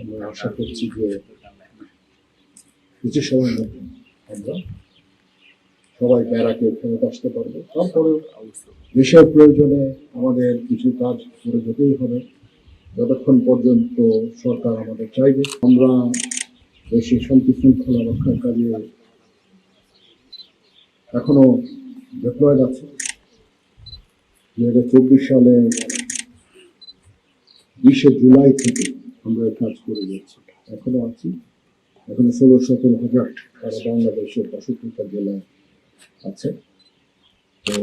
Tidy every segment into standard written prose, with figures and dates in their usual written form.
আমরা আশা করছি যে কিছু সময়ের মধ্যে আমরা সবাই ব্যারাকে ফেরত আসতে পারবো। তারপরে দেশের প্রয়োজনে আমাদের কিছু কাজ করে যেতেই হবে, যতক্ষণ পর্যন্ত সরকার আমাদের চাইবে। আমরা দেশের শান্তি শৃঙ্খলা রক্ষার কাজে এখনো ডিপ্লয়েড আছে। 2024 সালে 20 জুলাই থেকে আমরা কাজ করে যাচ্ছি, এখনো আছি। এখনো 16-17 হাজার তারা বাংলাদেশের 62টা জেলায় আছে। তো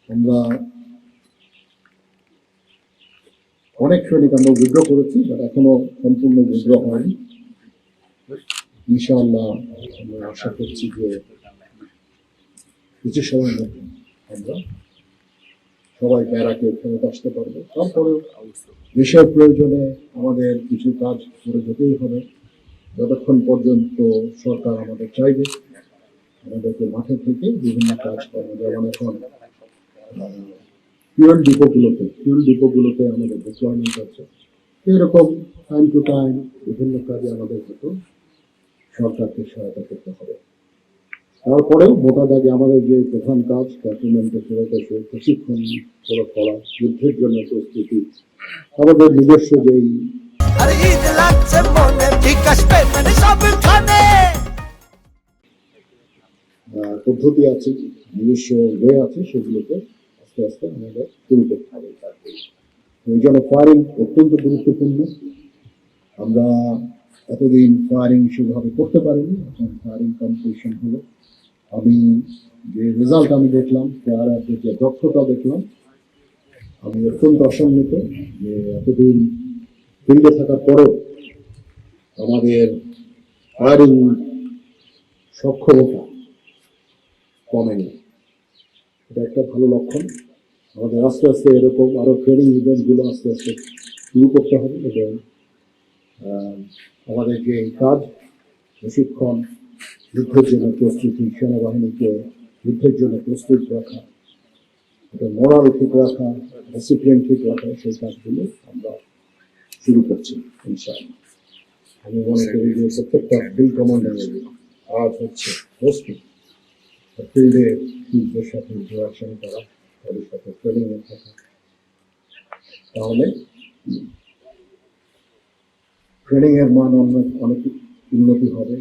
আমরা অনেক সৈনিক আমরা উইথড্র করেছি, বাট এখনো সম্পূর্ণ উইথড্র হয়নি। ইনশাআল্লাহ আমরা আশা করছি যে কিছু সময়ের মধ্যে আমরা সবাই ব্যারাকে ফেরত আসতে পারবো। তারপরে দেশের প্রয়োজনে আমাদের কিছু কাজ করে যেতেই হবে, যতক্ষণ পর্যন্ত সরকার আমাদের চাইবে। আমাদেরকে মাঠে থেকে বিভিন্ন কাজ করবে, যেমন এখন ফুয়েল ডিপোগুলোতে আমাদের ডিপ্লয়মেন্ট আছে। এরকম টাইম টু টাইম বিভিন্ন কাজে আমাদের হয়তো সরকারকে সহায়তা করতে হবে। তারপরেও মোটা দাগে আমাদের যে প্রধান কাজ ক্যান্টনমেন্টে ফেরত এসে প্রশিক্ষণ করা, যুদ্ধের জন্য প্রস্তুতি, আমাদের নিজস্ব যেই পদ্ধতি আছে, নিজস্ব ওয়ে আছে, সেগুলোকে আস্তে আস্তে আমাদের শুরু করতে হবে। ওই জন্য ফায়ারিং অত্যন্ত গুরুত্বপূর্ণ। আমরা এতদিন ফায়ারিং সেভাবে করতে পারিনি, এখন ফায়ারিং কম্পিটিশন হলো। আমি যে রেজাল্ট আমি দেখলাম, ফায়ারের যে দক্ষতা দেখলাম, আমি অত্যন্ত আশান্বিত যে এতদিন ফিল্ডে থাকার পরেও আমাদের ফায়ারিং সক্ষমতা কমেনি। এটা একটা ভালো লক্ষণ। আমাদের আস্তে আস্তে এরকম আরো ট্রেনিং ইভেন্টগুলো আস্তে আস্তে শুরু করতে হবে, এবং আমাদের যে কাজ প্রশিক্ষণ, যুদ্ধের জন্য প্রস্তুতি, সেনাবাহিনীকে যুদ্ধের জন্য প্রস্তুত রাখা, এটা মোরাল ঠিক রাখা, ডিসিপ্লিন ঠিক রাখা, সেই কাজগুলো আমরা শুরু করছি ইনশাআল্লাহ। আমি মনে করি যে প্রত্যেকটা ফিল্ড কমান্ডারের কাজ হচ্ছে প্রস্তুত ফিল্ডে যুদ্ধের সাথে ইন্টারাকশন করা, তাদের সাথে ট্রেনিংয়ে থাকা। তাহলে ট্রেনিংয়ের মান অনেক উন্নতি হবে।